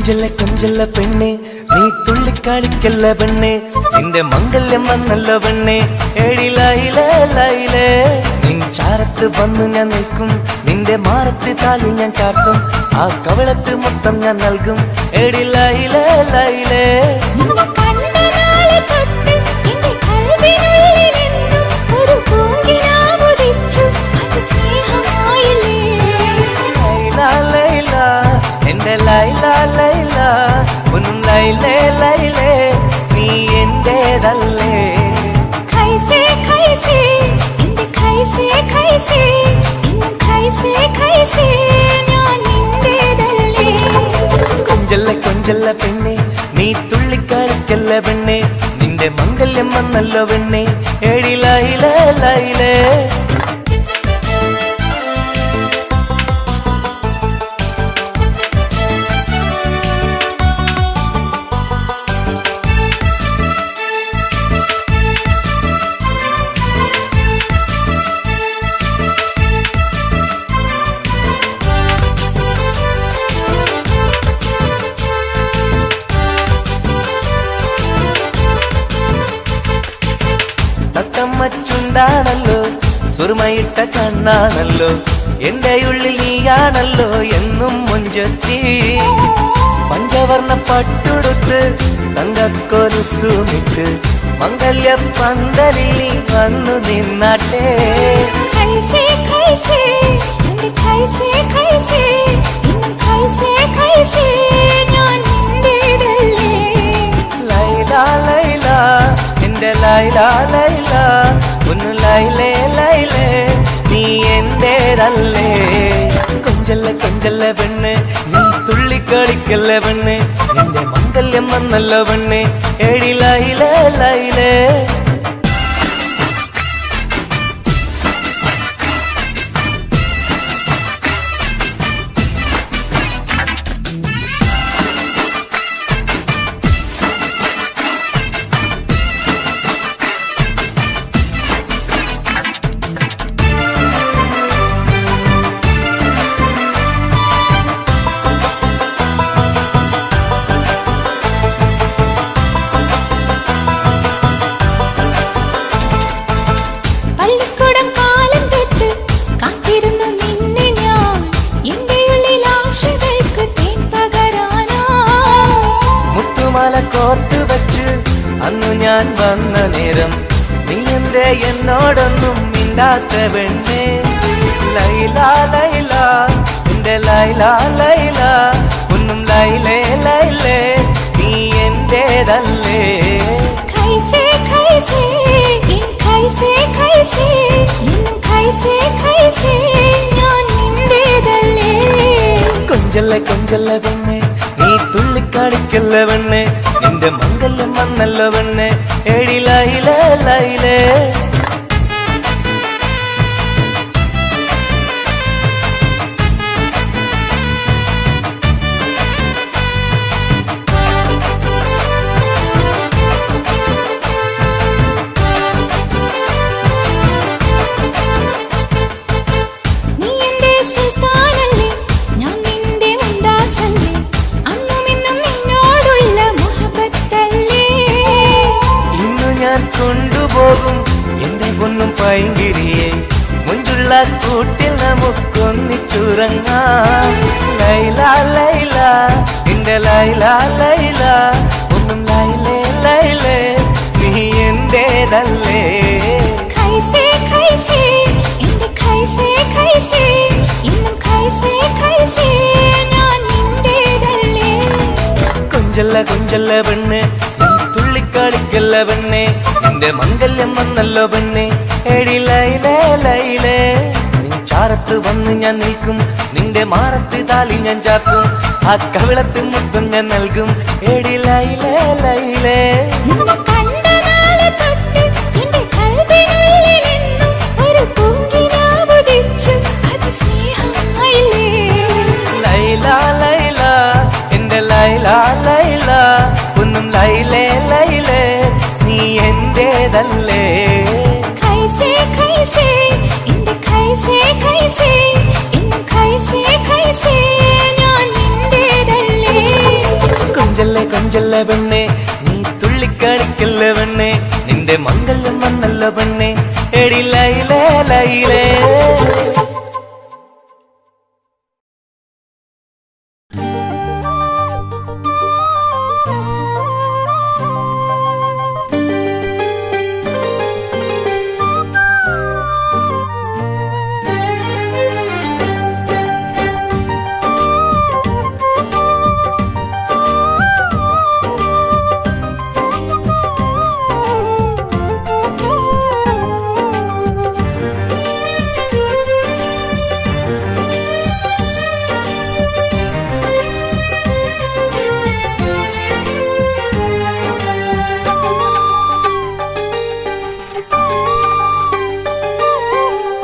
കൊഞ്ചല്ല പെണ്ണെ നീ തുള്ളിക്കാളിക്കല്ല പെണ്ണെ നിന്റെ മംഗല്യം വന്നല്ല പെണ്ണെ ഏഴിലായിലേ നിൻ ചാരത്ത് വന്നു ഞാൻ നിൽക്കും നിന്റെ മാറത്ത് താലി ഞാൻ ചാർത്തും ആ കവളത്ത് മൊത്തം ഞാൻ നൽകും ഏഴിലായിലേ എന്റെ ലൈലാ ലൈലാ ഒന്നും ലൈലേ ലൈലേ നീ എന്റേതല്ലേ ഖൈസേ ഖൈസേ എന്റെ ഖൈസേ ഖൈസേ ഇന്നും ഖൈസേ ഖൈസേ ഞാൻ നിന്റേതല്ലേ കൊഞ്ചല്ല പെണ്ണെ നീ തുള്ളിക്കളിക്കല്ല പെണ്ണെ നിന്റെ മംഗല്യം വന്നല്ലോ പെണ്ണെ ഏഴിലായിലേ ലൈലേ ാണല്ലോ സുറുമയിട്ട കണ്ണാണല്ലോ എന്റെ ഉള്ളിൽ നീയാണല്ലോ എന്നും മുഞ്ചത്തി പഞ്ചവർണ്ണ പട്ടുടുത്ത് തങ്കക്കൊലുസുമിട്ട് മംഗല്യ പന്തലിൽ നീ വന്നു നിന്നാട്ടെ ഖൈസേ ഖൈസേ എന്റെ ഖൈസേ ഖൈസേ ഇന്നും ഖൈസേ ഖൈസേ ഞാൻ നിന്റേതല്ലേ ലൈലാ ലൈലാ എന്റെ ലൈലാ ലൈലാ ഒന്ന് ലൈലേ ലൈലേ നീ എന്റേതല്ലേ കൊഞ്ചല്ല പെണ്ണ് നീ തുള്ളിക്കളിക്കല്ല പെണ്ണ് നിന്റെ മംഗല്യം വന്നല്ലോ പെണ്ണ് ഏഴിലായിലേ ലൈലേ കോർത്ത് വെച്ച് അന്നു ഞാൻ വന്ന നേരം നീ എന്തേ എന്നോടൊന്നും മിണ്ടാത്ത പെണ്ണേ ലൈലാ ലൈലാ എന്റെ ലൈലാ ലൈലാ ഒന്നും ലൈലേ ലൈലേ നീ എന്റേതല്ലേ ഖൈസേ ഖൈസേ ഖൈസേ ഖൈസേ ഇന്നും ഖൈസേ ഖൈസേ ഞാൻ നിന്റേതല്ലേ കൊഞ്ചല്ല പെണ്ണെ നീ തുള്ളിക്കാടിക്കല്ല പെണ്ണെ നിന്റെ മംഗല്യം വന്നല്ലോ പെണ്ണെ ഏഴിലായിലേ ലൈലേ കൊണ്ടുപോകും എന്റെ പൊന്നും പൈങ്കിരിയെ മുഞ്ചുള്ള കൂട്ടിൽ നമുക്കൊന്നിച്ചുറങ്ങാം ലൈലാ ലൈലാ എന്റെ ലൈലാ ലൈലാ ഒന്നും ലൈലേ ലൈലേ നീ എന്റേതല്ലേ ഖൈസേ ഖൈസേ എന്റെ ഖൈസേ ഖൈസേ ഇന്നും ഖൈസേ ഖൈസേ ഞാൻ നിന്റേതല്ലേ കൊഞ്ചല്ല പെണ്ണ് തുള്ളിക്കാളിക്കല്ല പെണ്ണെ നിന്റെ മംഗല്യം വന്നല്ലോ പെണ്ണെ ഏഴിലായിലേ ലൈലേ നിൻ ചാരത്ത് വന്ന് ഞാൻ നിൽക്കും നിന്റെ മാറത്ത് താലി ഞാൻ ചാർത്തും ആ കവിളത്ത് മുത്തം ഞാൻ നൽകും ഏഴിലായിലേ ലൈലേ ലൈലാ ലൈലാ എന്റെ ലൈലാ ലൈലാ ഒന്നും ലൈലേ ലൈലേ നീ എന്റേതല്ലേ ഖൈസേ ഖൈസേ എന്റെ ഖൈസേ ഖൈസേ ഇന്നും ഖൈസേ ഖൈസേ ഞാൻ നിന്റേതല്ലേ തുള്ളിച്ചല്ല പെണ്ണെ, നീ തുള്ളിക്കളിക്കല്ല പെണ്ണെ, നിന്റെ മംഗല്യം വന്നല്ല പെണ്ണെ, എടി ലൈലേ ലൈലേ.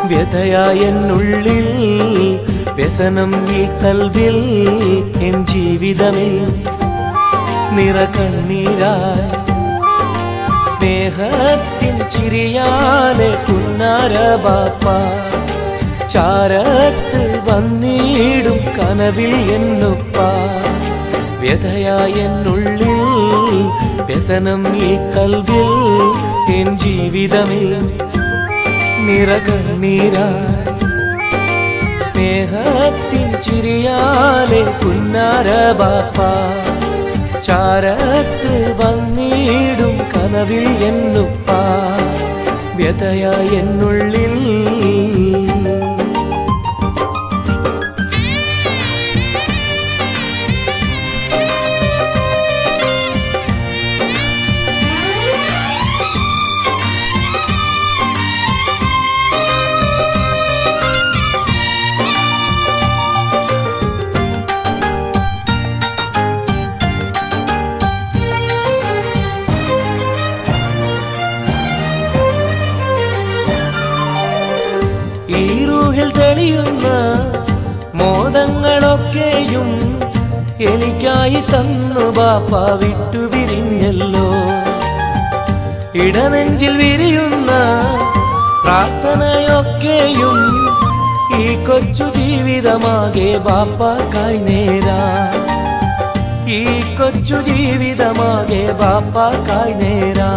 വ്യഥയായെന്നുള്ളിൽ വ്യസനം ഈ കൽവിൽ, എൻ ജീവിതമിൽ നിറകണ്ണീരായി സ്നേഹത്തിൻ ചിരിയാലെ പുന്നാര ബാപ്പ ചാരത്ത് വന്നിടും കനവിൽ എന്നുപ്പ. വ്യഥയായെന്നുള്ളിൽ വ്യസനം ഈ കൽവിൽ, എൻ ജീവിതമിൽ നിറകണ്ണീരായി സ്നേഹത്തിൻ ചിരിയാലെ പുന്നാര ബാപ്പ ചാരത്ത് വന്നിടും കനവിൽ എന്നുപ്പ. വ്യഥയായെന്നുള്ളിൽ ഈ റൂഹിൽ തെളിയുന്ന മോദങ്ങളൊക്കെയും എനിക്കായി തന്നു ബാപ്പ വിട്ടുപിരിഞ്ഞല്ലോ. ഇടനെഞ്ചിൽ വിരിയുന്ന പ്രാർത്ഥനയൊക്കെയും ഈ കൊച്ചു ജീവിതമാകെ ബാപ്പാക്കായി നേരാ. ഈ കൊച്ചു ജീവിതമാകെ ബാപ്പാക്കായി നേരാ.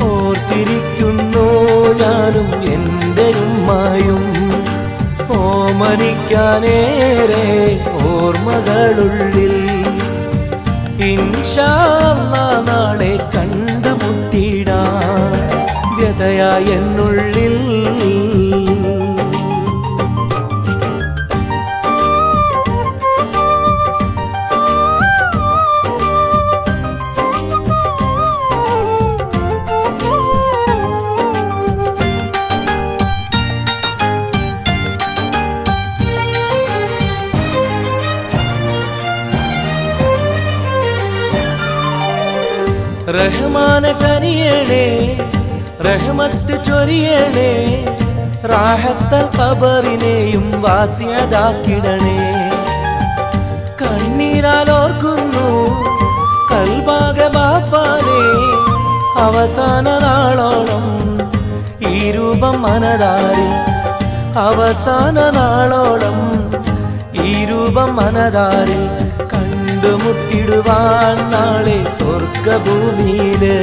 ഓർത്തിരിക്കുന്നു ഞാനും എൻ്റെ ഉമ്മായും, ഓമനിക്കാനേറെ ഓർമ്മകളുള്ളിൽ. ഇൻഷാ അല്ലാഹ് നാളെ കണ്ടുമുട്ടിടാൻ വ്യഥയായെന്നുള്ളിൽ. റഹ്മാനെ കനിയണേ, റഹ്മത്ത് ചൊരിയണേ, റാഹത്തൽ ഖബറിനെയും വാസിയതാക്കിടണേ. കണ്ണീരാൽ ഓർക്കുന്നു കൽബാകെ ബാപ്പാനെ, അവസാന നാളോളം ഈ രൂപം മനതാരിൽ. അവസാന നാളോളം ഈ രൂപം മനതാരിൽ. കണ്ടുമുട്ടിടുവാൻ നാളെ സ്വർഗഭൂമിയില്.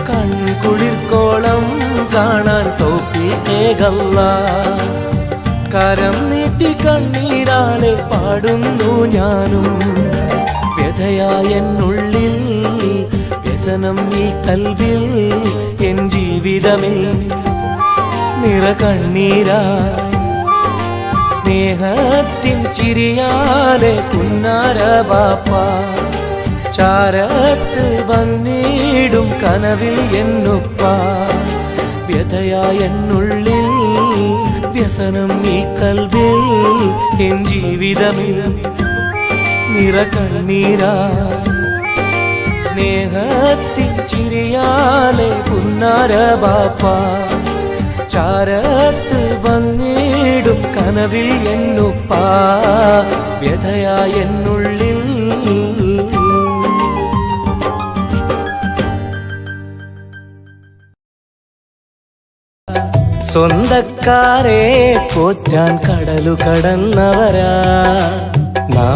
കൺകുളിർക്കോളം കാണാൻ തൗഫീഖേകല്ലാഹ്. കരം നീട്ടി കണ്ണീരാലെ പാടുന്നു ഞാനും. വ്യഥയായെന്നുള്ളിൽ വ്യസനം ഈ കൽവിൽ, എൻ ജീവിതമിൽ നിറകണ്ണീരായി സ്നേഹത്തിൻ ചിരിയാലെ പുന്നാര ബാപ്പ ചാരത്ത് വന്നിടും കനവിൽ എന്നുപ്പ. വ്യഥയായെന്നുള്ളിൽ വ്യസനം ഈ കൽവിൽ, എൻ ജീവിതമിൽ നിറകണ്ണീരായി സ്നേഹത്തിൻ ചിരിയാലെ പുന്നാര ബാപ്പ ചാരത്ത് വന്നിടും കനവിൽ എന്നുപ്പ. വ്യഥയായെന്നുള്ളിൽ സ്വന്തക്കാരെ പോറ്റാൻ കടലു കടന്നവരാ.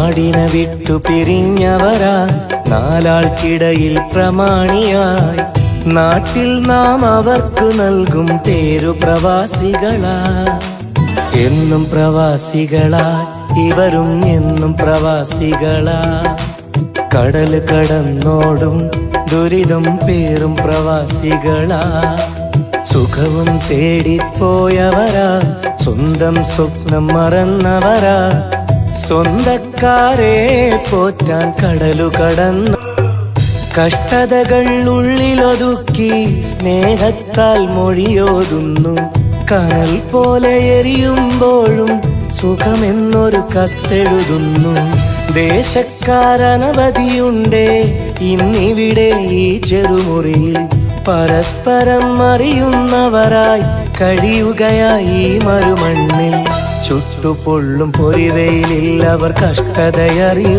നാടിനെ വിട്ടു പിരിഞ്ഞവരാ നാലാൾക്കിടയിൽ പ്രമാണിയായി നാട്ടിൽ നാം അവർക്ക് നൽകും പേരു പ്രവാസികളാ. എന്നും പ്രവാസികളാ ഇവരും എന്നും പ്രവാസികളാ. കടല് കടന്നോടും ദുരിതം പേറും പ്രവാസികളാ. സുഖവും തേടിപ്പോയവരാ സ്വന്തം സ്വപ്നം മറന്നവരാ. സ്വന്തക്കാരെ പോറ്റാൻ കടലു കടന്ന കഷ്ടതകൾ ഉള്ളിലൊതുക്കി സ്നേഹത്താൽ മൊഴിയോതുന്നു. കനൽ പോലെ എരിയുമ്പോഴും സുഖമെന്നൊരു കത്തെഴുതുന്നു. ദേശക്കാരനവധിയുണ്ടേ ഇന്നിവിടെ ഈ ചെറുമുറിയിൽ. പരസ്പരം അറിയുന്നവരായി കഴിയുകയായി ഈ മരുമണ്ണിൽ. ചുട്ടുപൊള്ളും പൊരിവെയിലിൽ അവർ കഷ്ടതയറിയുകയായി.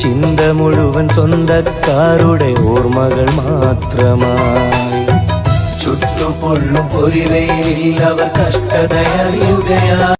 ചിന്ത മുഴുവൻ സ്വന്തക്കാരുടെ ഓർമ്മകൾ മാത്രമായി. ചുട്ടുപൊള്ളും പൊരിവെയിലിൽ അവർ കഷ്ടതയറിയുകയായി.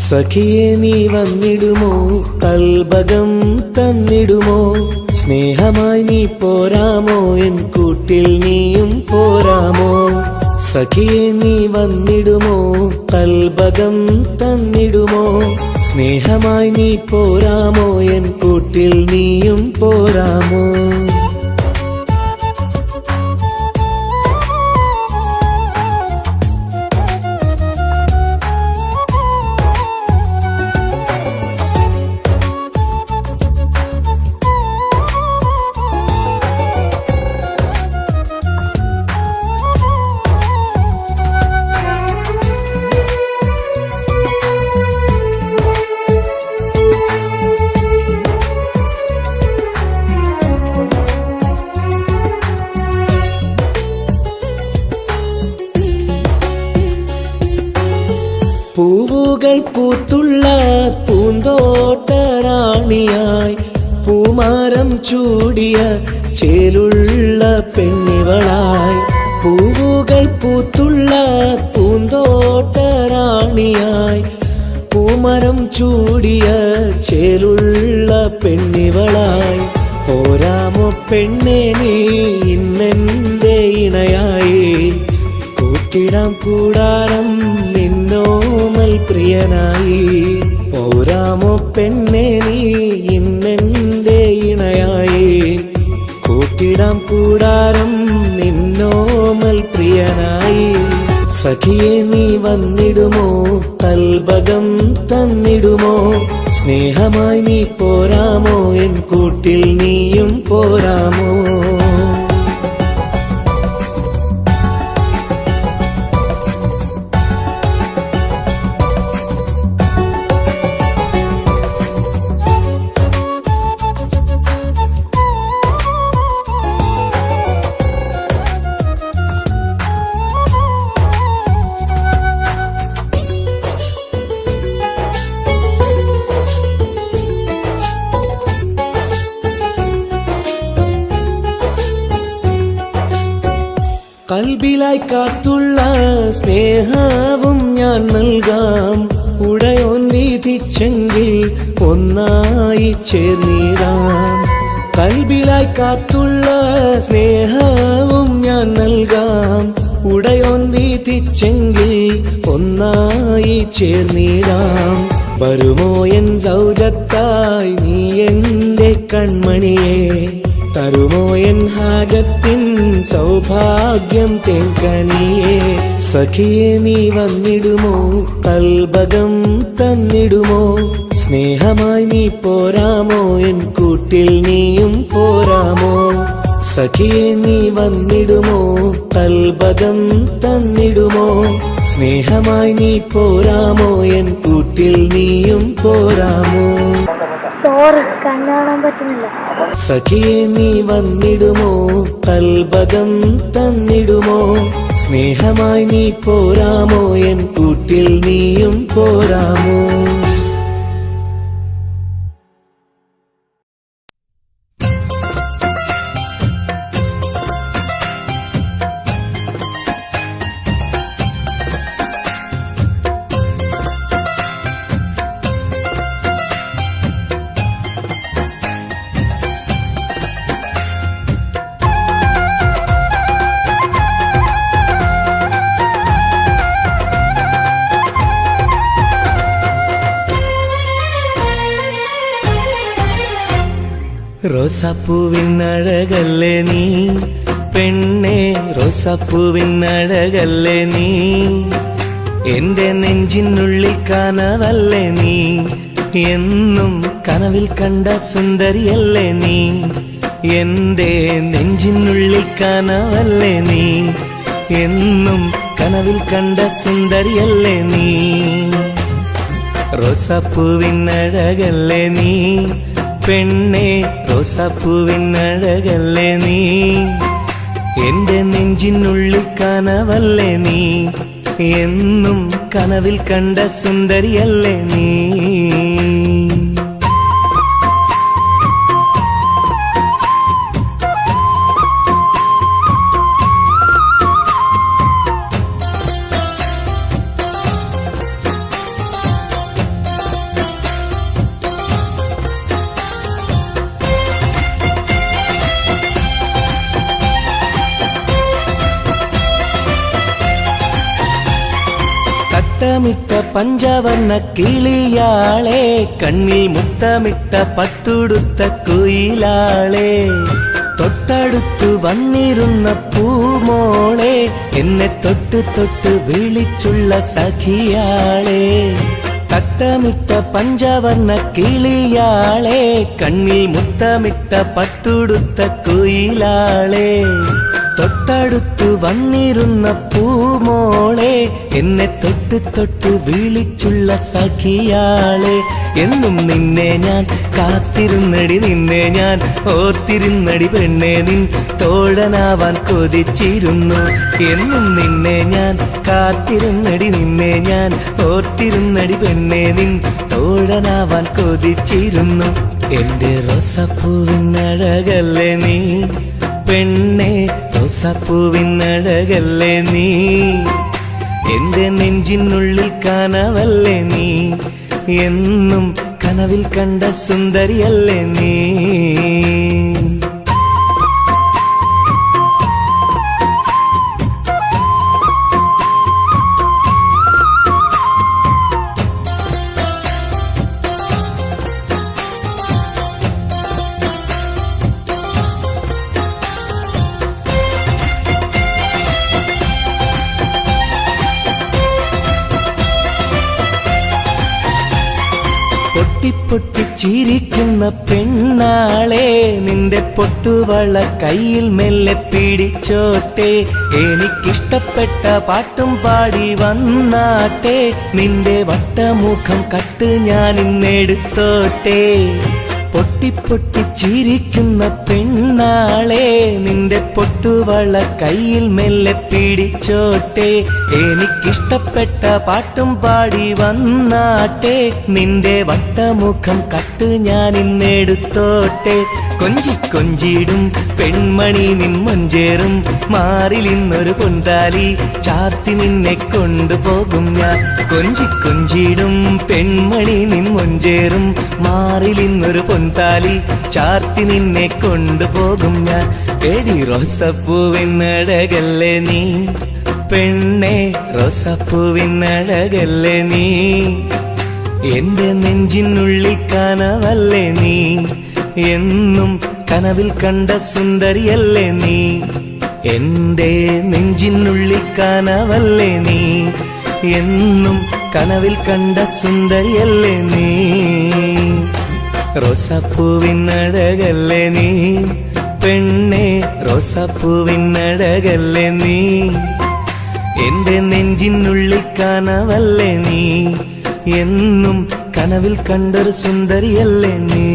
സഖിയെ നീ വന്നിടുമോ കൽബകം തന്നിടുമോ. സ്നേഹമായി നീ പോരാമോ എൻ കൂട്ടിൽ നീയും പോരാമോ. സഖിയെ നീ വന്നിടുമോ കൽബകം തന്നിടുമോ. സ്നേഹമായി നീ പോരാമോ എൻ കൂട്ടിൽ നീയും പോരാമോ. പൂവുകൾ പൂത്തുള്ള പൂന്തോട്ടറാണിയായി പൂമാരം ചൂടിയ ചേലുള്ള പെണ്ണിവളായി. പൂവുകൾ പൂത്തുള്ള പൂന്തോട്ടറാണിയായി പൂമരം ചൂടിയ ചേലുള്ള പെണ്ണിവളായി. പോരാമോ പെണ്ണെ നീ ഇന്നെന്റെ ഇണയായി. കൂട്ടിടാം കൂടാരം നിന്നോമൽ പ്രിയനായി. പോരാമോ പെണ്ണെ നീ ഇന്നെന്റെ ഇണയായി. കൂട്ടിടാം കൂടാരം നിന്നോമൽ പ്രിയനായി. സഖിയെ നീ വന്നിടുമോ കൽബകം തന്നിടുമോ. സ്നേഹമായി നീ പോരാമോ എൻ കൂട്ടിൽ നീയും പോരാമോ. കൽബിലായി കാത്തുള്ള സ്നേഹവും ഞാൻ നൽകാം. ഉടയോൻ വിധിച്ചെങ്കിൽ ഒന്നായി ചേർന്നിടാം. കൽബിലായി കാത്തുള്ള സ്നേഹവും ഞാൻ നൽകാം. വിധിച്ചെങ്കിൽ ഒന്നായി ചേർന്നിടാം. വരുമോ എൻ സൗജത്തായി നീ എന്റെ കൺമണിയെ, തരുമോ എൻ ഹാജത്തിൻ സൗഭാഗ്യം തേങ്കനിയെ. സഖിയെ നീ വന്നിടുമോ, കൽബകം തന്നിടുമോ, സ്നേഹമായി നീ പോരാമോ, എൻ കൂട്ടിൽ നീയും പോരാമോ. സഖിയെ നീ വന്നിടുമോ, കൽബകം തന്നിടുമോ, സ്നേഹമായി നീ പോരാമോ, എൻ കൂട്ടിൽ നീയും പോരാമോ. സോറി, കണ്ണു കാണാൻ പറ്റുന്നില്ല. സഖിയെ നീ വന്നിടുമോ, കൽബകം തന്നിടുമോ, സ്നേഹമായി നീ പോരാമോ, എൻ കൂട്ടിൽ നീയും പോരാമോ. റോസാപ്പൂവിൻ അഴകല്ലേ നീ പെണ്ണേ, റോസാപ്പൂവിൻ അഴകല്ലേ നീ, എന്റെ നെഞ്ചിനുള്ളിൽ കനവല്ലേ നീ, എന്നും കനവിൽ കണ്ട സുന്ദരിയല്ലേ നീ, എന്റെ നെഞ്ചിനുള്ളിൽ കനവല്ലേ നീ, എന്നും കനവിൽ കണ്ട സുന്ദരിയല്ലേ നീ. റോസാപ്പൂവിൻ അഴകല്ലേ നീ പെണ്ണേ, റോസാപ്പൂവിൻ അഴകല്ലേ നീ, എന്റെ നെഞ്ചിനുള്ളിൽ കനവല്ലേ നീ, എന്നും കനവിൽ കണ്ട സുന്ദരിയല്ലേ നീ. മുത്തമിട്ട പഞ്ചവർണ്ണ കിളിയാളെ, കണ്ണിൽ മുത്തമിട്ട പട്ടുടുത്ത കുയിലാളെ, തൊട്ടടുത്തു വന്നിരുന്ന പൂമോളെ, എന്നെ തൊട്ട് തൊട്ട് വിളിച്ചുള്ള സഖിയാളെ. തട്ടമിട്ട പഞ്ചവർണ്ണ കിളിയാളെ, കണ്ണിൽ മുത്തമിട്ട പട്ടുടുത്ത കുയിലാളെ, തൊട്ടടുത്തു വന്നിരുന്ന പൂമോളെ, എന്നെ തൊട്ട് തൊട്ട് വിളിച്ചുള്ള സഖിയാളെ. എന്നും നിന്നെ ഞാൻ കാത്തിരുന്നടി, നിന്നെ ഞാൻ ഓർത്തിരുന്നടി പെണ്ണെ, നിൻ തോഴനാവാൻ കൊതിച്ചിരുന്നു. എന്നും നിന്നെ ഞാൻ കാത്തിരുന്നടി, നിന്നെ ഞാൻ ഓർത്തിരുന്നടി പെണ്ണെ, നിൻ തോഴനാവാൻ കൊതിച്ചിരുന്നു. എന്റെ റോസാപ്പൂവിൻ അഴകല്ലേ നീ പെണ്ണെ, റോസാപ്പൂവിൻ അഴകല്ലേ നീ, എന്റെ നെഞ്ചിനുള്ളിൽ കനവല്ലേ നീ, എന്നും കനവിൽ കണ്ട സുന്ദരിയല്ലേ നീ. പൊട്ടിപ്പൊട്ടിച്ചിരിക്കുന്ന പെണ്ണാളെ, നിന്റെ പൊട്ടുവള കയ്യിൽ മെല്ലെ പിടിച്ചോട്ടെ, എനിക്കിഷ്ടപ്പെട്ട പാട്ടും പാടി വന്നാട്ടെ, നിന്റെ വട്ടമുഖം കട്ട് ഞാൻ ഇന്നെടുത്തോട്ടെ. പൊട്ടിപ്പൊട്ടിച്ചിരിക്കുന്ന പെണ്ണാളെ, നിന്റെ പൊട്ടുവള കയ്യിൽ മെല്ലെ പിടിച്ചോട്ടെ, എനിക്കിഷ്ടപ്പെട്ട പാട്ടും പാടി വന്നാട്ടെ, നിന്റെ വട്ടമുഖം കട്ട് ഞാൻ ഇന്നെടുത്തോട്ടെ. കൊഞ്ചി കൊഞ്ചിടും പെൺമണി നിൻ മൊഞ്ചേറും മാറിൽ ഇന്നൊരു പൊന്താലി ചാത്തി നിന്നെ കൊണ്ടുപോകും ഞാൻ. കൊഞ്ചി കൊഞ്ചിടും പെൺമണി നിൻ മൊഞ്ചേറും മാറിൽ ഇന്നൊരു പൊന്താലി ചാത്തി നിന്നെ കൊണ്ടുപോകും ഞാൻ. എടി റോസപ്പൂവിൻ അഴകല്ലേ നീ പെണ്ണെ റോസാപ്പൂവിനഴകല്ലേ നീ, എന്റെ നെഞ്ചിനുള്ളിൽ കനവല്ലേ നീ, എന്നും കനവിൽ കണ്ട സുന്ദരിയല്ലേ നീ, എന്റെ നെഞ്ചിനുള്ളിൽ കനവല്ലേ നീ, എന്നും കനവിൽ കണ്ട സുന്ദരിയല്ലേ നീ. റോസാപ്പൂവിനഴകല്ലേ നീ, പെണ്ണെ റോസാപ്പൂവിനഴകല്ലേ നീ, എന്റെ നെഞ്ചിനുള്ളിൽ കനവല്ലേ നീ, എന്നും കനവിൽ കണ്ടൊരു സുന്ദരിയല്ലേ നീ.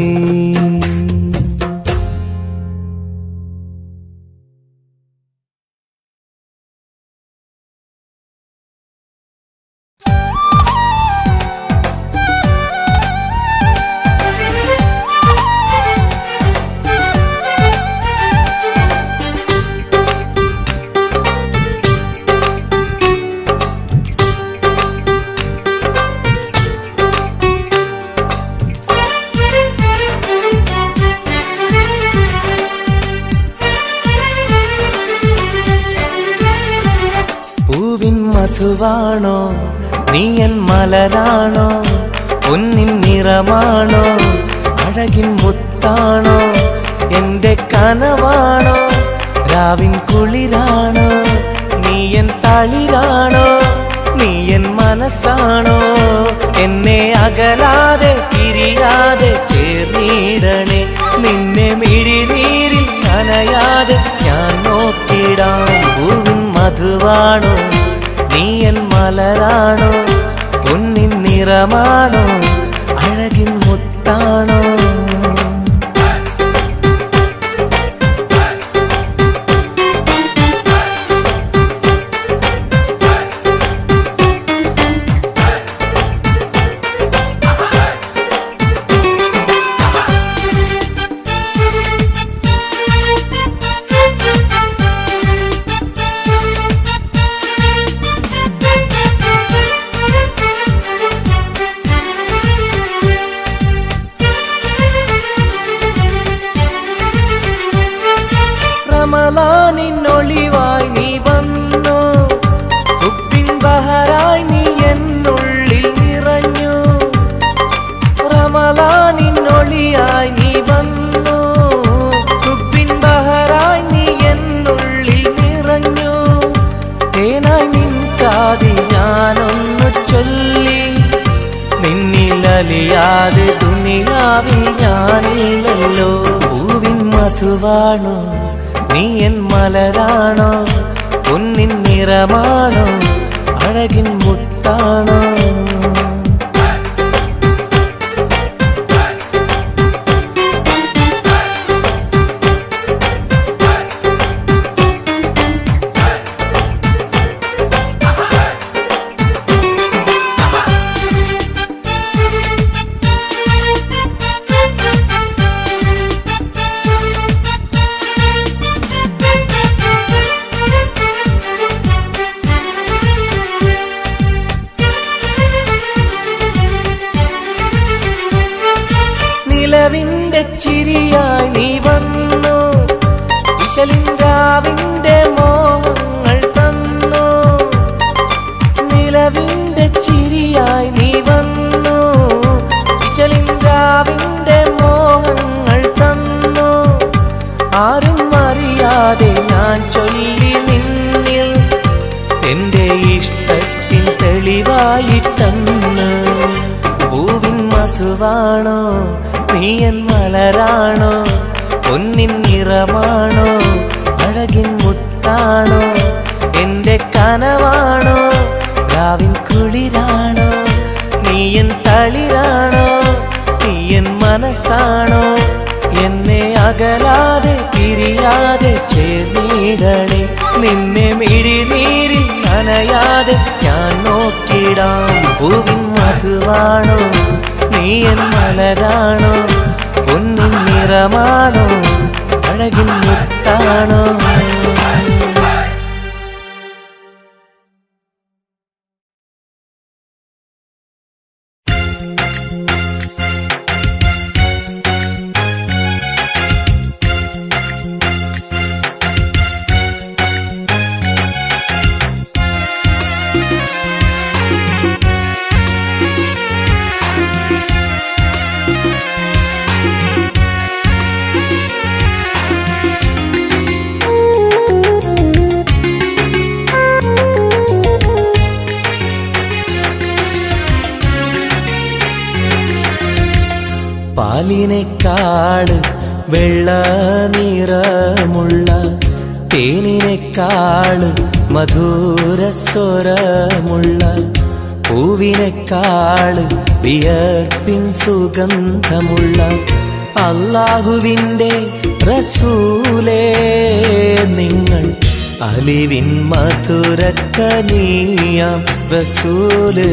മധുവാണോ നീ എൻ മലരാണോ, പൊന്നിൻ നിറമാണോ അഴകിൻ മുത്താണോ, എന്റെ കനവാണോ രാവിൻ കുളിരാണോ, നീ എൻ തളിരാണോ, നീ എൻ മനസ്സാണോ, എന്നെ അകലാതെ പിരിയാതെ ചേർന്നിടണേ, നിന്നെ മിഴിനീരിൽ നനയാതെ ഞാൻ നോക്കിടാം. പൂവിൻ മധുവാണോ നീ എൻ മലരാണോ, പൊന്നിൻ നിറമാണോ അഴകിൻ മുത്താണോ. റമളാനിന്നൊളിവായി നീ വന്നു, ഉപ്പിൻ ബഹറായി നീ എന്നുള്ളിൽ നിറഞ്ഞു. റമളാനിന്നൊളിയായി നീ വന്നു, ഉപ്പിൻ ബഹറായി നീ എന്നുള്ളിൽ നിറഞ്ഞു. തേനായി നിൻ കാതിൽ ഞാനൊന്നു ചൊല്ലി, നിന്നിലലിയാതെ ദുനിയാവിൽ ഞാനില്ലല്ലോ. പൂവിൻ മധുവാണോ നീ എൻ മലരാണോ, പൊന്നിൻ നിറമാണോ അഴകിൻ മുത്താണോ. നിലവിന്റെ ചിരിയായി നീ വന്നു, വിശലിൻരാവിന്റെ മോഹങ്ങൾ തന്നു. നിലവിന്റെ ചിരിയായി നീ വന്നു, വിശലിൻരാവിന്റെ മോഹങ്ങൾ തന്നു. ആരും അറിയാതെ ഞാൻ ചൊല്ലി നിന്നിൽ എന്റെ ഇഷ്ടത്തിൻ തെളിവായിട്ടന്ന്. പൂവിൻ മധുവാണോ നീ എൻ മലരാണോ, പൊന്നിൻ നിറമാണോ അഴകിൻ മുത്താണോ, എന്റെ കനവാണോ രാവിൻ കുളിരാണോ, നീ എൻ തളിരാണോ, നീ എൻ മനസ്സാണോ, എന്നെ അകലാതെ പിരിയാതെ ചേർന്നിടണേ, നിന്നെ മിഴിനീരിൽ നനയാതെ ഞാൻ നോക്കിടാം. പൂവിൻ മധുവാണോ നീ എൻ മലരാണോ, പൊന്നിൻ നിറമാണോ അഴകിൻ മുത്താണോ. പാലിനേക്കാള് വെള്ള നിറമുള്ള തേനിനേക്കാള് മധുരസ്വരമുള്ള പൂവിനേക്കാള് വിയർപ്പിൻ സുഗന്ധമുള്ള അല്ലാഹുവിൻ്റെ റസൂലേ നിങ്ങൾ അലിവിൻ മധുരക്കനിയാം റസൂല്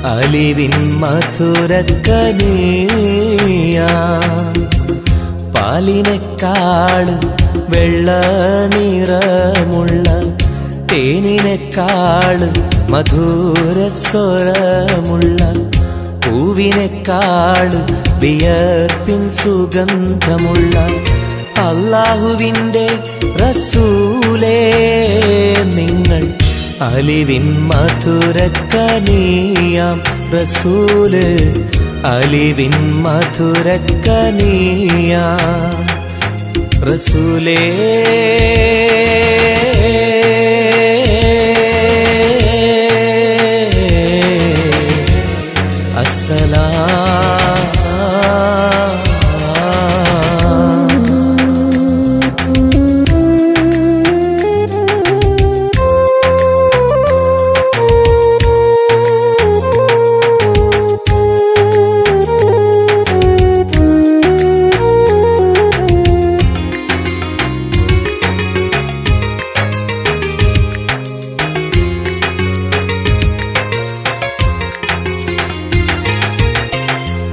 അലിവിൻ മധുരക്കനിയാം പാലിനേക്കാള് വെള്ള നിറമുള്ള തേനിനേക്കാള് മധുരസ്വരമുള്ള പൂവിനേക്കാള് വിയർപ്പിൻ സുഗന്ധമുള്ള അല്ലാഹുവിൻ്റെ റസൂലേ നിങ്ങൾ അലിവിൻ മധുരക്കനിയാം റസൂല് അലിവിൻ മധുരക്കനിയാം റസൂലേ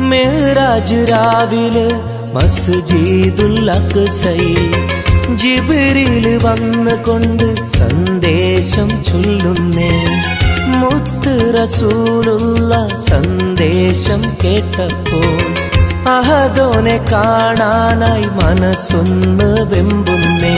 മെഹ്റാജ് രാവിലെ മസ്ജിദുൽ അഖ്സയിൽ ജിബ്രീൽ വന്നുകൊണ്ട് സന്ദേശം ചൊല്ലുന്നേ മുത്ത് റസൂലുള്ള സന്ദേശം കേട്ടപ്പോൾ അഹദോനെ കാണാനായി മനസ്സൊന്ന് വെമ്പുന്നേ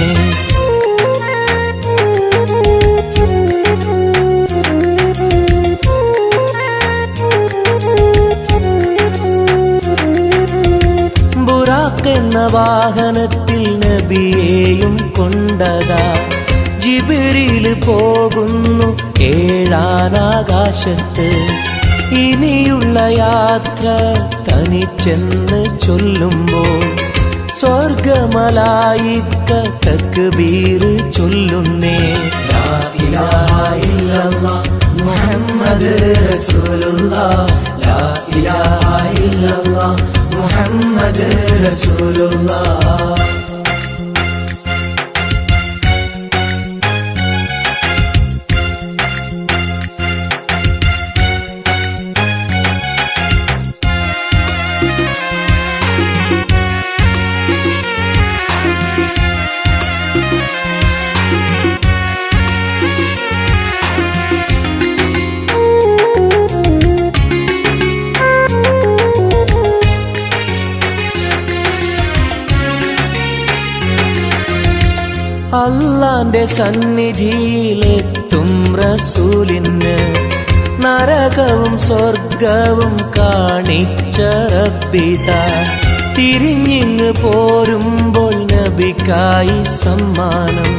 എന്ന വാഹനത്തിൽ നബിയെയും കൊണ്ടതാ ജിബ്രീൽ പോകുന്നു ഏഴാനാകാശത്ത് ഇനിയുള്ള യാത്ര തനിച്ചെന്ന് ചൊല്ലുമ്പോൾ സ്വർഗമലായിക്ക തക്ബീർ ചൊല്ലുന്നേ ലാ ഇലാഹ ഇല്ലല്ലാഹ് മുഹമ്മദ് റസൂലുള്ളാഹ് ലാ ഇലാഹ ഇല്ലല്ലാഹ് മുഹമ്മദ് റസൂലുള്ളാഹ് അല്ലാന്റെ സന്നിധിയിലെത്തും റസൂലിന് നരകവും സ്വർഗവും കാണിച്ച റബ്ബിതാ തിരിഞ്ഞിങ്ങ് പോരുമ്പോൾ നബിക്കായി സമ്മാനം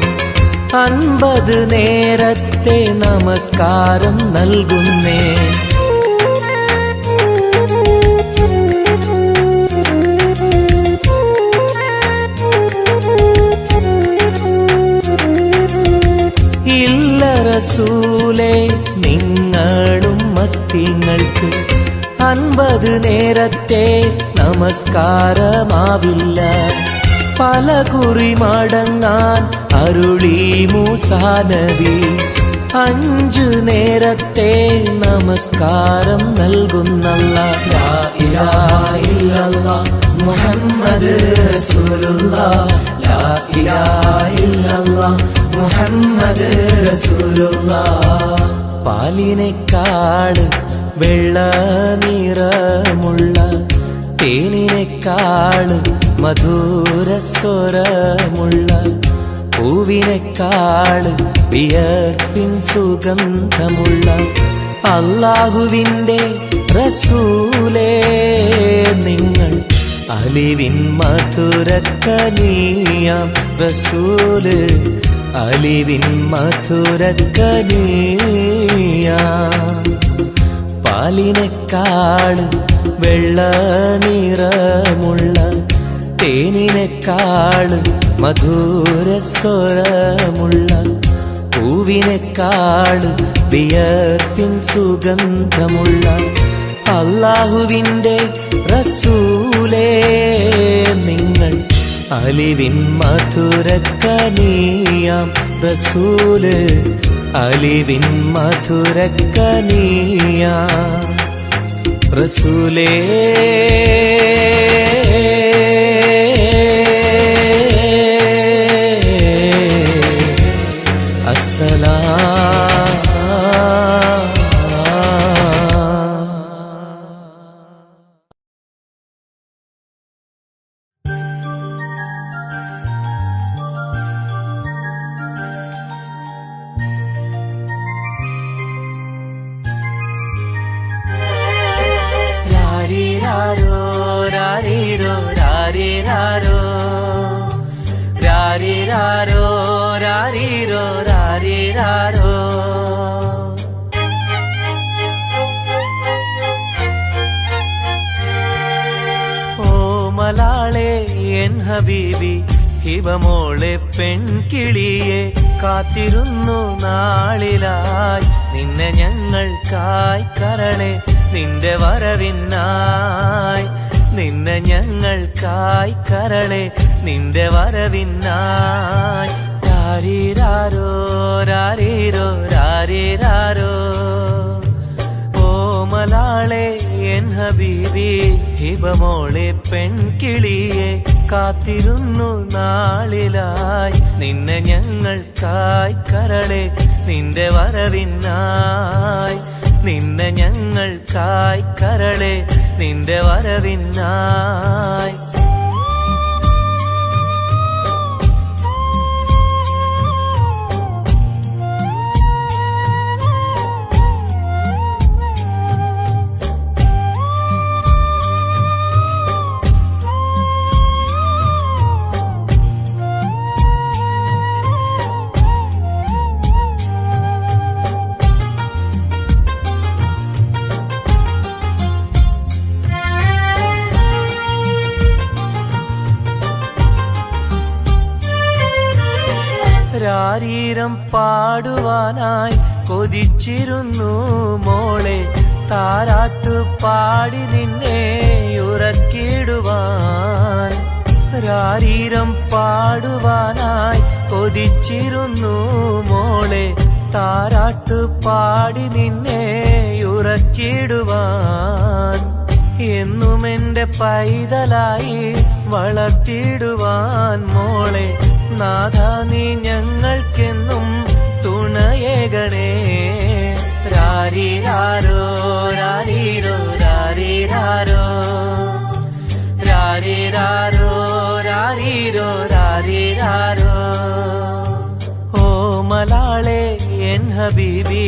50 നേരത്തെ നമസ്കാരം നൽകുന്നേ റസൂലേ നിങ്ങളും മത്തിങ്ങൾക്ക് 50 നേരത്തെ നമസ്കാരമാവില്ല പല കുറി മടങ്ങാൻ അരുളി മൂസാ നബി 5 നേരത്തെ നമസ്കാരം നൽകുന്നല്ലാഹ് ലാ ഇലാഹ ഇല്ലല്ലാഹ് മുഹമ്മദ് റസൂലുള്ളാഹ് ലാ ഇലാഹ ഇല്ലല്ലാഹ് മുഹമ്മദ് റസൂലുള്ളാഹ് പാലിനേക്കാള് വെള്ള നിറമുള്ള തേനിനേക്കാള് മധുരസ്വരമുള്ള പൂവിനേക്കാള് വിയർപ്പിൻ സുഗന്ധമുള്ള അല്ലാഹുവിൻ്റെ റസൂലേ നിങ്ങൾ അലിവിൻ മധുരക്കനിയാം റസൂല് അലിവിൻ മധുരക്കനിയാം പാലിനേക്കാള് വെള്ള നിറമുള്ള തേനിനെക്കാളും മധുരസ്വരമുള്ള പൂവിനെക്കാളും വിയർപ്പിൻ സുഗന്ധമുള്ള അല്ലാഹുവിൻ്റെ റസൂലേ നിങ്ങൾ അലിവിൻ മധുരക്കനിയാം റസൂല് അലിവിൻ മധുരക്കനിയാം റസൂലേ രാരിരാരോ രാരിരോ രാരിരാരോ രാരിരാരോ രാരിരോ രാരിരാരോ ഓമലാളെ എൻ ഹബീബി ഹിബമോളെ പെൺകിളിയെ കാത്തിരുന്നു നാളിലായി നിന്നെ ഞങ്ങൾക്കായി കരളെ നിന്റെ വരവിനായി നിന്നെ ഞങ്ങൾക്കായി കരളെ നിന്റെ വരവിനായി രാരിരാരോ രാരിരോ രാരിരാരോ ഓമലാളെ എൻ ഹബീബി ഹിബമോളെ പെൺകിളിയെ കാത്തിരുന്നു നാളിലായി നിന്നെ ഞങ്ങൾക്കായി കരളെ നിന്റെ വരവിനായി നിന്നെ ഞങ്ങൾക്കായി കരളെ നിന്റെ വരവിനായി രാരീരം പാടുവാനായി കൊതിച്ചിരുന്നു മോളെ താരാട്ടു പാടി നിന്നെ ഉറക്കിടുവാൻ രാരീരം പാടുവാനായി കൊതിച്ചിരുന്നു മോളെ താരാട്ടു പാടി നിന്നെ ഉറക്കിടുവാൻ എന്നും എന്റെ പൈതലായി വളർത്തിടുവാൻ മോളെ നാഥ നീ ഞങ്ങൾക്കെന്നും തുണയേകണേ രാരിരാരോ രാരിരോ രാരിരാരോ രാരിരാരോ രാരിരോ രാരിരാരോ ഓമലാളെ എൻ ഹബീബി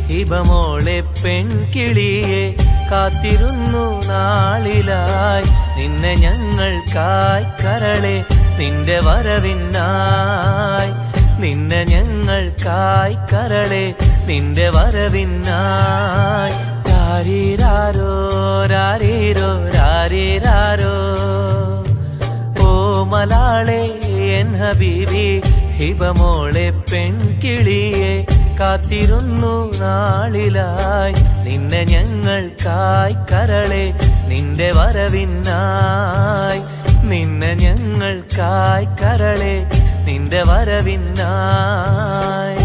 ഹിബമോളെ പെൺകിളിയെ കാത്തിരുന്നു നാളിലായി നിന്നെ ഞങ്ങൾക്കായി കരളെ നിന്റെ വരവിനായി നിന്നെ ഞങ്ങൾക്കായി കരളെ നിന്റെ വരവിനായി രാരിരാരോ രാരിരോ രാരിരാരോ ഓമലാളെ എൻ ഹബീബി ഹിബമോളെ പെൺകിളിയെ കാത്തിരുന്നു നാളിലായി നിന്നെ ഞങ്ങൾക്കായി കരളെ നിന്റെ വരവിനായി നിന്നെ ഞങ്ങൾക്കായി കരളെ നിന്റെ വരവിനായി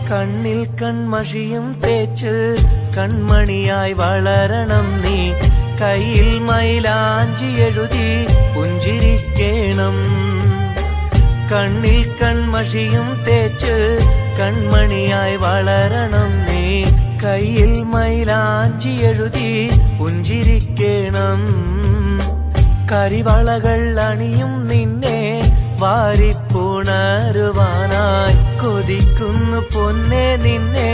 കണ്ണിൽ കൺമഷിയും തേച്ച് കൺമണിയായി വളരണം നീ കയ്യിൽ മൈലാഞ്ചി എഴുതി പുഞ്ചിരിക്കേണം കണ്ണിൽ കൺമഷിയും തേച്ച് കൺമണിയായി വളരണം നീ കയ്യിൽ മൈലാഞ്ചി എഴുതി പുഞ്ചിരിക്കണം. കരിവളകൾ അണിയും നിന്നെ വാരിപ്പുണരുവാനായി കൊതിക്കുന്നു പൊന്നെ നിന്നെ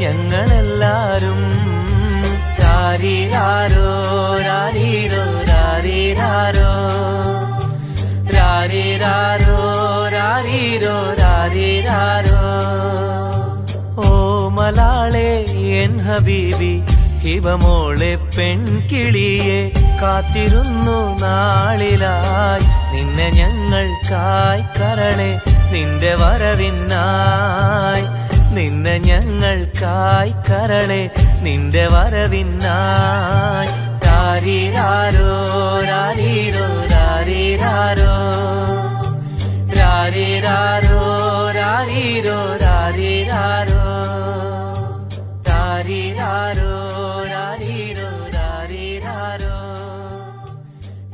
ഞങ്ങളെല്ലാരും. രാരിരാരോ രാരീരോ രാരിരാരോ രാരിരാരോ രാരീരോ രാരിരാരോ. ഓ മലാളെ എൻ ഹബീബി ഹിബമോളെ പെൺകിളിയെ കാത്തിരുന്നു നാളിലായി നിന്നെ ഞങ്ങൾക്കായി കരളെ നിന്റെ വരവിനായി. നിന്നെ ഞങ്ങൾക്കായി കരളെ നിന്റെ വരവിനായി. രാരിരാരോ രാരീരോ രാരിരാരോ രാരിരാരോ രാരീരോ രാരിരാരോ രാരിരാരോ രാരീരോ രാരിരാരോ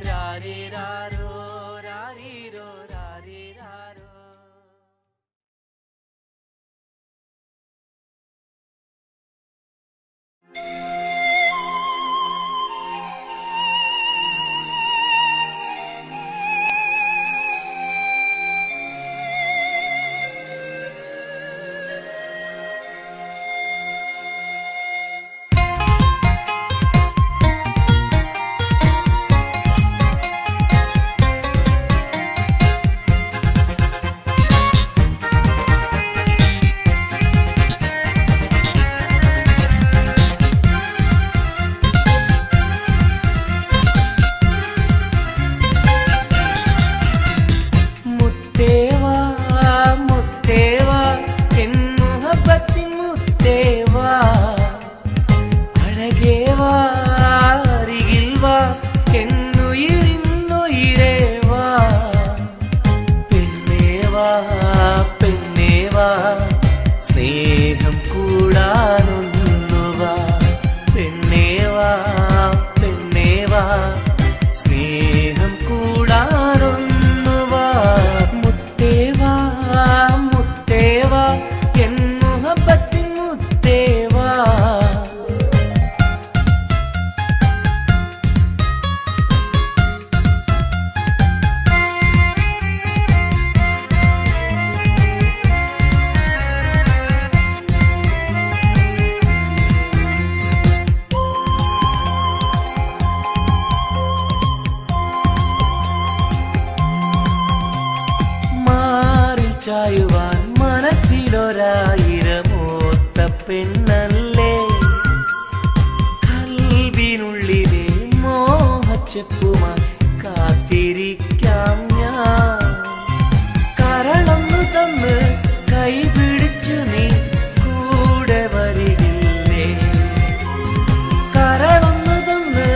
രാരിരാരോ രാരീരോ രാരിരാരോ. സ്നേഹം കൂടാനൊന്നുവാ പെണ്ണേവാ പെണ്ണേവാ സ്നേഹം കൂടാനൊന്നുവാ. മുത്തേവാ മുത്തേവാ എൻ മുഹബത്തിൻ മുത്തേവാ. ചായുവാൻ മനസ്സിലൊരായിരമോത്ത പെണ്ണല്ലേ കൽവിനുള്ളിലെ മോഹച്ചെപ്പുമായി കാത്തിരിക്കാം ഞാൻ. കരളൊന്നു തന്ന് കൈ പിടിച്ചു നീ കൂടെ വരികില്ലേ. കരളൊന്നു തന്ന്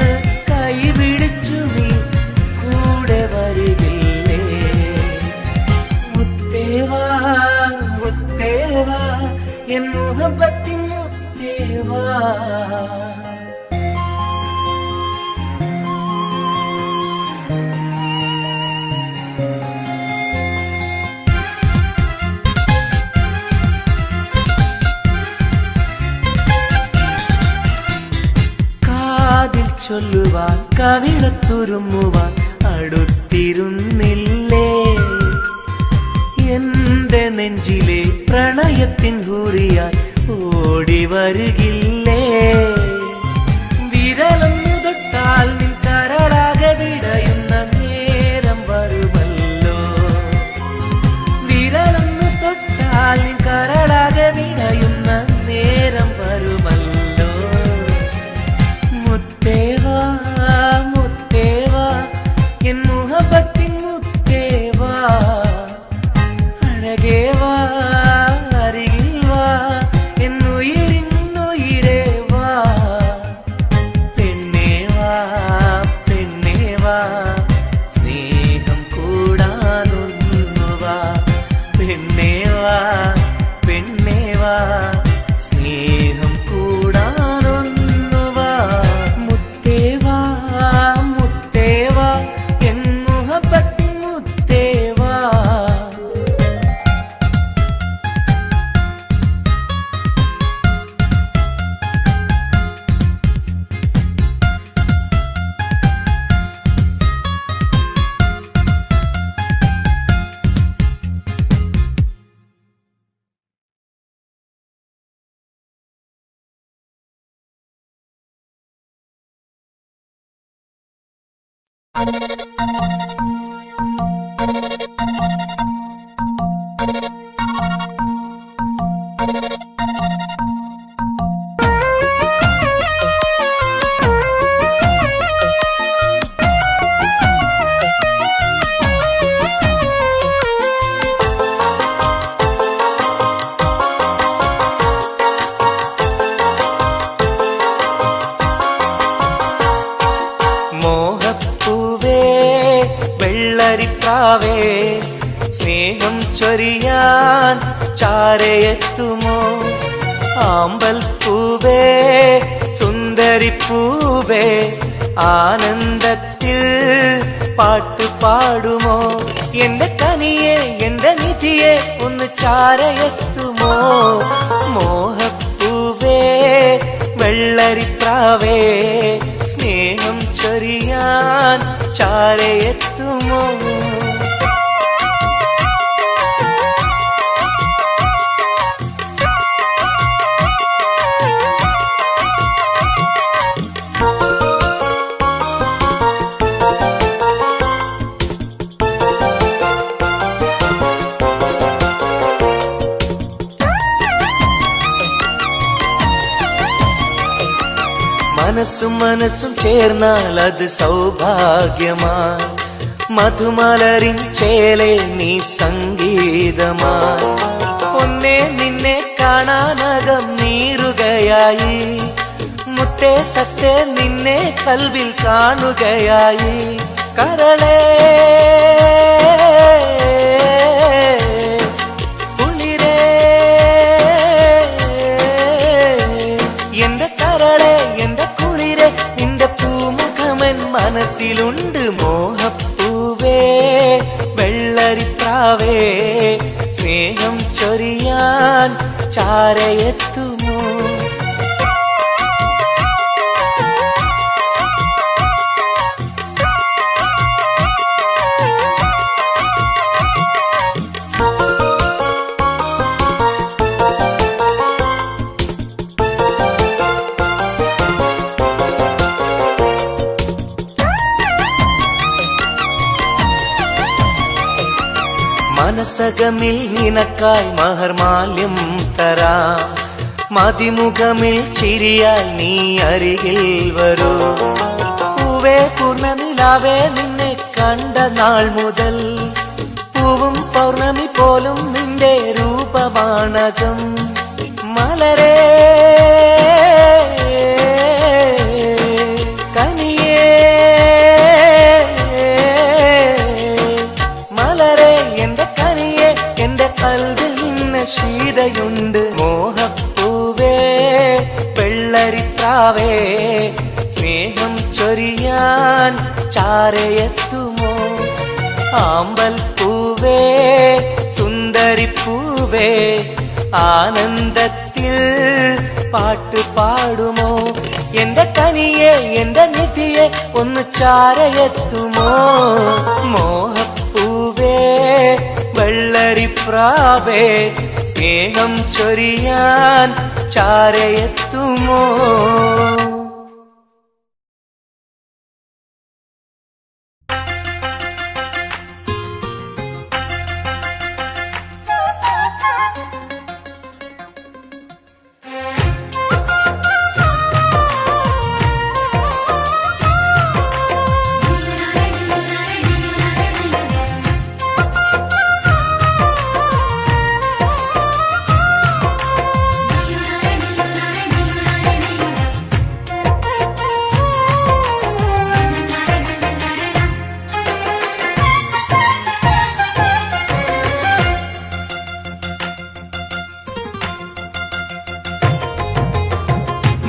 കൈ പിടിച്ചു നീ കൂടെ വരികില്ലേ. മുത്തേവാ മുത്തേവാ എൻ മുഹബത്തിൻ മുത്തേവാ. കാതിൽ ചൊല്ലുവാൻ കവിളത്തുരുമ്മുവാൻ അടുത്തിരുന്നില്ലേ. എന്റെ നെഞ്ചിലെ പ്രണയത്തിൻ ഹൂറിയാൻ ഓടി വരുകില്ലേ. വിരലൊന്നു തൊട്ടാൽ നിൻ കരളാകെ വിടയുന്ന നേരം വരുമല്ലോ. വിരലൊന്നു തൊട്ടാൽ നിൻ കരളാകെ വിടയുന്ന നേരം വരുമല്ലോ. മുത്തേവാ മുത്തേവാ എൻ മുഹബത്തിൻ മുത്തേവാ. അഴകേവാ അരികിൽ വാ മോഹപ്പൂവേ വെള്ളരിപ്രാവേ സ്നേഹം ചൊരിയാൻ ചാരയെത്തുമോ ആമ്പൽപ്പൂവേ സുന്ദരിപ്പൂവേ ആനന്ദത്തിൽ പാട്ടുപാടുമോ എന്റെ കനിയെ എന്റെ നിധിയെ ഒന്ന് ചാരയെത്തുമോ മോഹപ്പൂവേ വെള്ളരിപ്രാവേ സ്നേഹം ചൊരിയാൻ ചാരയെത്തുമോ മനസ്സും മനസ്സും ചേർന്നാൽ അത് സൗഭാഗ്യമായി മധുമലരിൻ ചേലെ നീ സംഗീതമായി ഒന്നേ നിന്നെ കാണാനകം നീറുകയായി മുത്തേ സത്തേ നിന്നെ കൽവിൽ കാണുകയായി കരളേ കുളിരേ എന്റെ കരളേ എന്റെ കുളിരെ നിന്റെ പൂമുഖമൻ മനസ്സിലുണ്ട് മോഹപ്പൂവേ വെള്ളരിപ്രാവേ സ്നേഹം ചൊരിയാൻ ചാരയെത്തുമോ മനസകമിൽ നിനക്കായി മഹർമാല്യം തരാം മതിമുഖമിൽ ചിരിയാൽ നീ അരികിൽ വരൂ പൂവേ പൂർണ്ണനിലാവേ നിന്നെ കണ്ട നാൾ മുതൽ പൂവും പൗർണമി പോലും നിന്റെ രൂപമാണകം മലരേ കനിയേ എന്റെ കൽവിൽ നിന്ന ശീതയുണ്ട് മോഹപ്പൂവേ വെള്ളരിപ്രാവേ സ്നേഹം ചൊരിയാൻ ചാരയെത്തുമോ ആമ്പൽപ്പൂവേ സുന്ദരിപ്പൂവേ ആനന്ദത്തിൽ പാട്ടുപാടുമോ എന്റെ കനിയെ എന്റെ നിധിയെ ഒന്ന് ചാരയെത്തുമോ മോഹപ്പൂവേ വെള്ളരിപ്രാവേ സ്നേഹം ചൊരിയാൻ ചാരയെത്തുമോ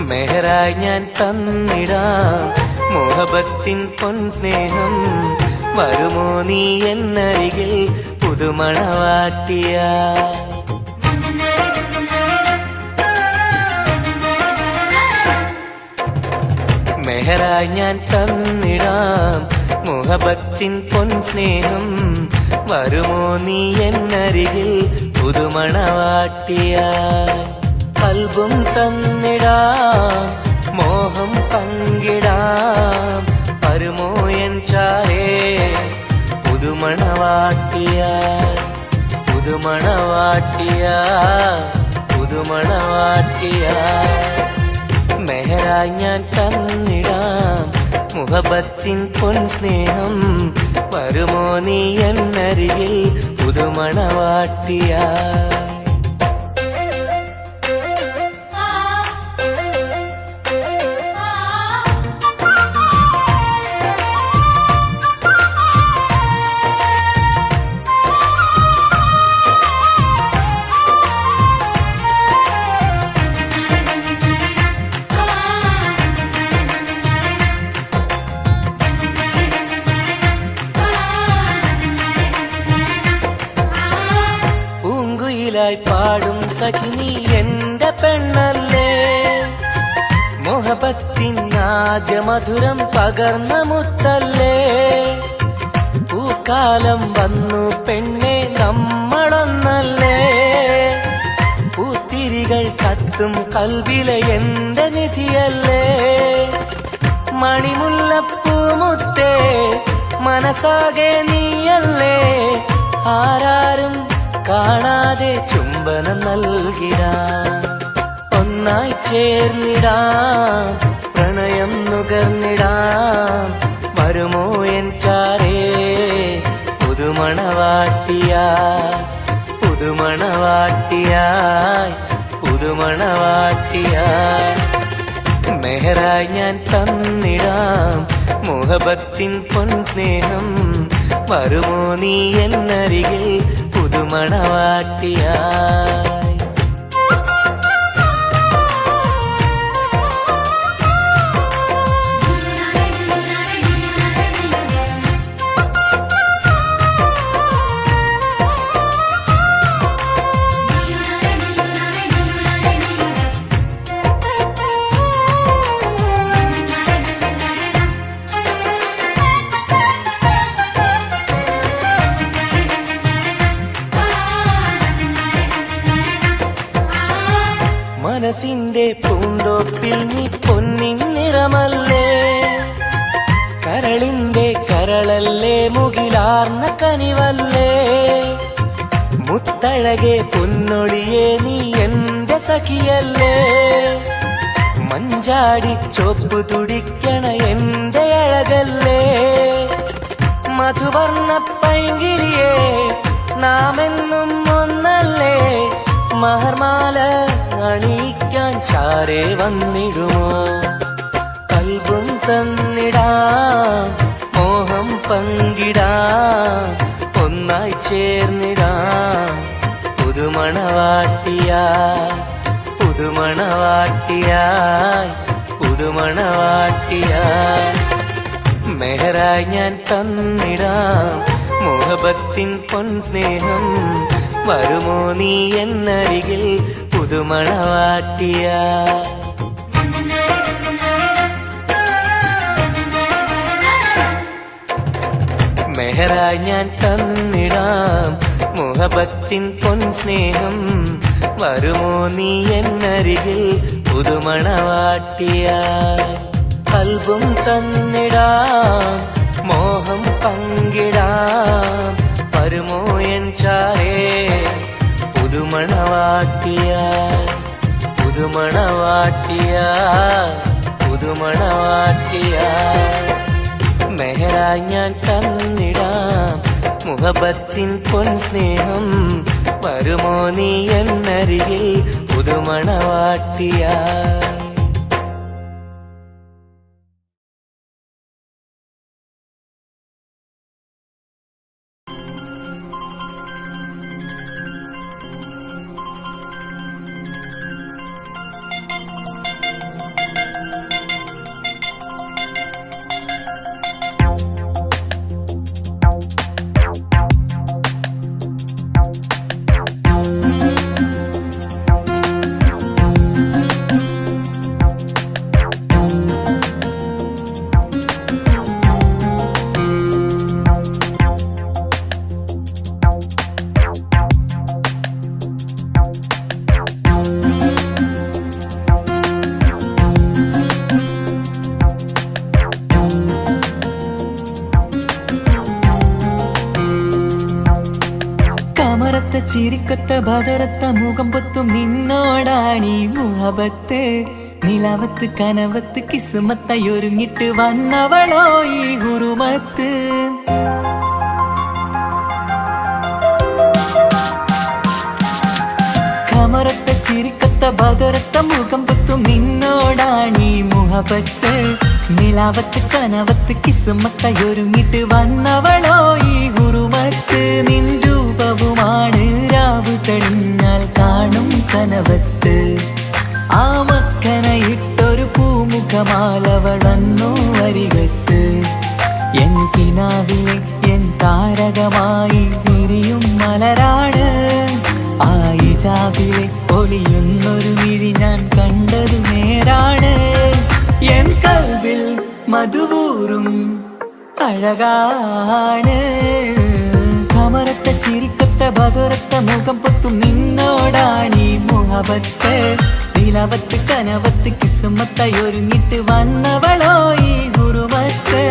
മെഹറായി ഞാൻ തന്നിടാം മോഹബത്തിൻ പൊൻസ്നേഹം വരുമോ നീ എന്നരികിൽ പുതുമണവാട്ടിയ മെഹറായി ഞാൻ തന്നിടാം മോഹബത്തിൻ പൊൻസ്നേഹം വരുമോ നീ എന്നരികിൽ പുതുമണവാട്ടിയ കൽബും തന്നിടാം മോഹം പങ്കിടാം വരുമോ എൻ ചാരേ പുതുമണവാട്ടിയായി പുതുമണവാട്ടിയായി മെഹറായി ഞാൻ തന്നിടാം മുഹബത്തിൻ പൊൻ സ്നേഹം വരുമോ നീ എന്നരികിൽ പുതുമണവാട്ടിയായി പാടും സഖിനി എന്റെ പെണ്ണല്ലേ മോഹബത്തിൻ ആദ്യ മധുരം പകർന്ന മുത്തല്ലേ പൂക്കാലം വന്നു പെണ്ണെ നമ്മളൊന്നല്ലേ പൂത്തിരികൾ കത്തും കൽവിലെ എന്റെ നിധിയല്ലേ മണിമുല്ലപ്പൂമുത്തേ മനസ്സാകെ നീയല്ലേ ആരാരും കാണാതെ ചുംബനം നൽകിടാം ഒന്നായി ചേർന്നിടാം പ്രണയം നുകർന്നിടാം വരുമോ എൻ ചാരേ പുതുമണവാട്ടിയായി മെഹറായി ഞാൻ തന്നിടാം മുഹബത്തിൻ പൊൻ സ്നേഹം വരുമോ നീ എന്നരികിൽ പുതുമണവാട്ടിയായി മനസ്സിന്റെ പൂന്തോപ്പിൽ നീ പൊന്നിൻ നിറമല്ലേ കരളിന്റെ കരളല്ലേ മുകിലാർന്ന കനിവല്ലേ മുത്തഴകെ പൊന്നൊളിയെ നീ എന്റെ സഖിയല്ലേ മഞ്ചാടി ചോപ്പ് തുടിക്കണ എന്റെ അഴകല്ലേ മധുവർണ്ണ പൈങ്കിളിയെ നാമെന്നും ഒന്നല്ലേ മഹർമാല അണിയിക്കാൻ ചാരേ വന്നിടുമോ കൽബും തന്നിടാം മോഹം പങ്കിടാം ഒന്നായി ചേർന്നിടാം പുതുമണവാട്ടിയായി മെഹറായി ഞാൻ തന്നിടാം മുഹബത്തിൻ പൊൻ സ്നേഹം വരുമോ നീ എന്നരികിൽ പുതുമണവാട്ടിയായി മെഹറായി ഞാൻ തന്നിടാം മുഹബത്തിൻ പൊൻ സ്നേഹം വരുമോ നീ എന്നരികിൽ പുതുമണവാട്ടിയായി കൽബും തന്നിടാം മോഹം പങ്കിടാം വരുമോ എൻ ചാരേ പുതുമണവാട്ടിയായി മെഹറായി ഞാൻ തന്നിടാം മുഹബത്തിൻ പൊൻ സ്നേഹം വരുമോ നീ എന്നരികിൽ പുതുമണവാട്ടിയായി കമറത്ത ചിരിക്കത്ത ബദറത്ത മുഖം പൊത്തും നിന്നോടാണീ മുഹബത്ത് നിലവത്ത് കനവത്ത് കിസ്മത്തായി ഒരുങ്ങിട്ട് വന്നവളോ ഈ ഗുരുമത്ത് കമറത്ത ചിരിക്കത്ത ബദറത്ത മുഖം പൊത്തും നിന്നോടാണീ മുഹബത്ത് നിലാവത്ത് കനവത്ത് കിസ്മത്തായി ഒരുങ്ങിട്ട് വന്നവളോ ഈ ഗുരുമത്ത് നിൻ രൂപവുമാണ് രാവ് തെളിഞ്ഞാൽ കാണും കനവത്ത് ആ മക്കനയിട്ടൊരു പൂമുഖമാലവളന്നു വരികത്ത് എൻ കിനാവിലെ എൻ താരകമായി വിരിയും മലരാണ് ആ ഇജാബിലെ ഒളിയുന്നൊരു മിഴി ഞാൻ കണ്ടതു നേരാണ് എൻ കൽവിൽ മധുവൂറും അഴകാണ് കമറത്ത ചിരിക്കത്ത ബദറത്ത മുഖം പൊത്തും നിന്നോടാണീ മുഹബത്ത് നിലവത്ത് കനവത്ത് കിസ്മത്തായി ഒരുങ്ങിട്ട് വന്നവളോ ഈ ഗുരുമത്ത്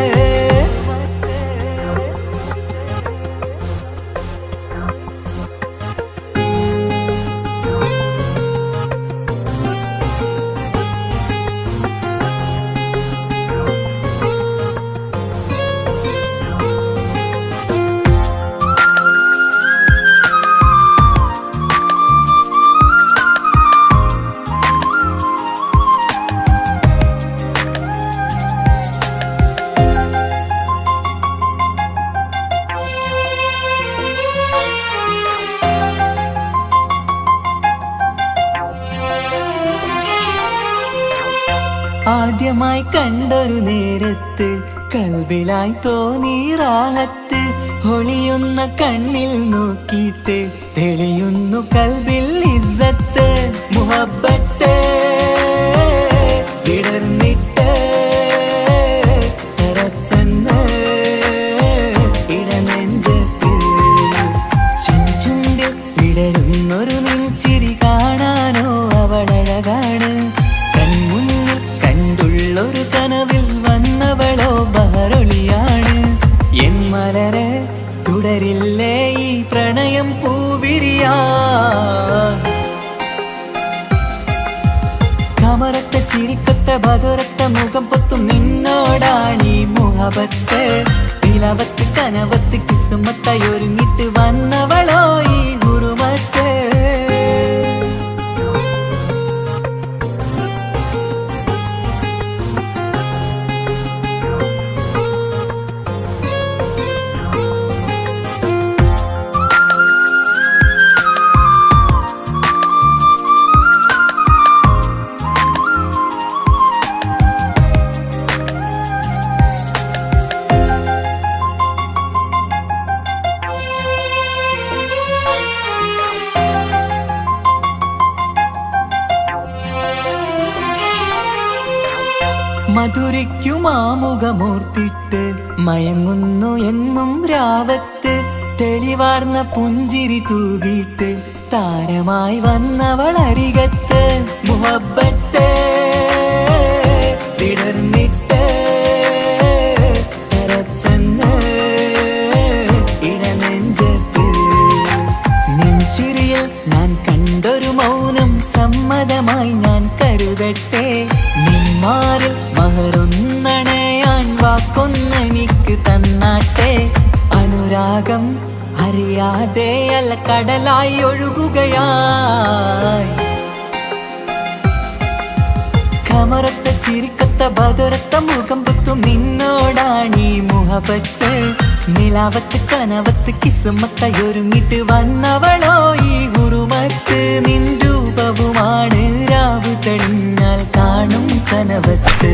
ആദ്യമായി കണ്ടൊരു നേരത്ത് കൽബിലായി തോന്നി റാഹത്ത് ഒളിയുന്ന കണ്ണിൽ നോക്കിയിട്ട് തെളിയുന്നു കൽബിൽ ഇസ്സത്ത് മുഹബ്ബത്ത് വിടർന്നിട്ട് തറച്ചെന്ന് ഇടനെഞ്ചത്ത് ചെഞ്ചുണ്ടിൽ വിടരുന്നൊരു നെഞ്ചിരി കാണാനോ അവളഴകാണ് ഒരു കനവിൽ വന്നവളോ ബഹറൊളിയാണ് എൻ മലരെ തുടരില്ലേ ഈ പ്രണയം പൂവിരിയാ കമറത്ത ചിരിക്കത്ത ബദറത്ത മുഖം പൊത്തും നിന്നോടാണീ മുഹബത്ത് നിലവത്ത് കനവത്ത് കിസ്മത്തായി ഒരുങ്ങിട്ട് വന്നവളോ ഈ ഗുരുമത്ത് മധുരിക്കുമാമുഖമോർത്തിട്ട് മയങ്ങുന്നു എന്നും രാവത്ത് തെളിവാർന്ന പുഞ്ചിരി തൂകിയിട്ട് താരമായി വന്നവൾ അരികത്ത് മുഹബ്ബത്ത് വിടർന്നിട്ട് തറച്ചെന്ന് ഇടനെഞ്ചത്ത് നെഞ്ചിരിയിൽ ഞാൻ കണ്ടൊരു മൗനം സമ്മതമായി ഞാൻ കരുതട്ടെ നിന്മാരിൽ മഹറൊന്നണയാൻ വാക്കൊന്നെനിക്ക് തന്നാട്ടെ അനുരാഗം അറിയാതെ അല്ല കടലായി ഒഴുകുകയായി കമറത്ത ചിരിക്കത്ത ബദറത്ത മുഖം പൊത്തും നിന്നോടാണീ മുഹബത്ത് നിലാവത്ത് കനവത്ത് കിസ്മത്തായി ഒരുങ്ങിട്ട് വന്നവളോ ഈ ഗുരുമത്ത് നിൻ രൂപവുമാണ് രാവ് തെളിഞ്ഞാൽ കാണും കനവത്ത്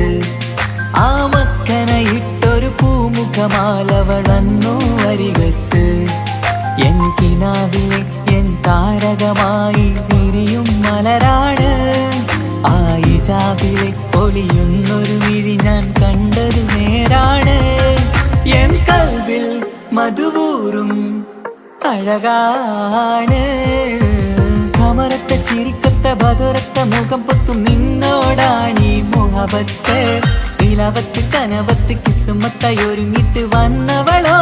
ആ മക്കനയിട്ടൊരു പൂമുഖമാലവളന്നു വരികത്ത് എൻ കിനാവിലെ എൻ താരകമായി വിരിയും മലരാണ് ആ ഇജാബിലെ ഒളിയുന്നൊരു മിഴി ഞാൻ കണ്ടതു നേരാണ് എൻ കൽവിൽ മധുവൂറും അഴകാണ് കമറത്ത ചിരിക്കത്ത ബദറത്ത മുഖം പൊത്തും നിന്നോടാണീ മുഹബത്ത് നിലവത്ത് കനവത്ത് കിസ്മത്തായി ഒരുങ്ങിട്ട് വന്നവളോ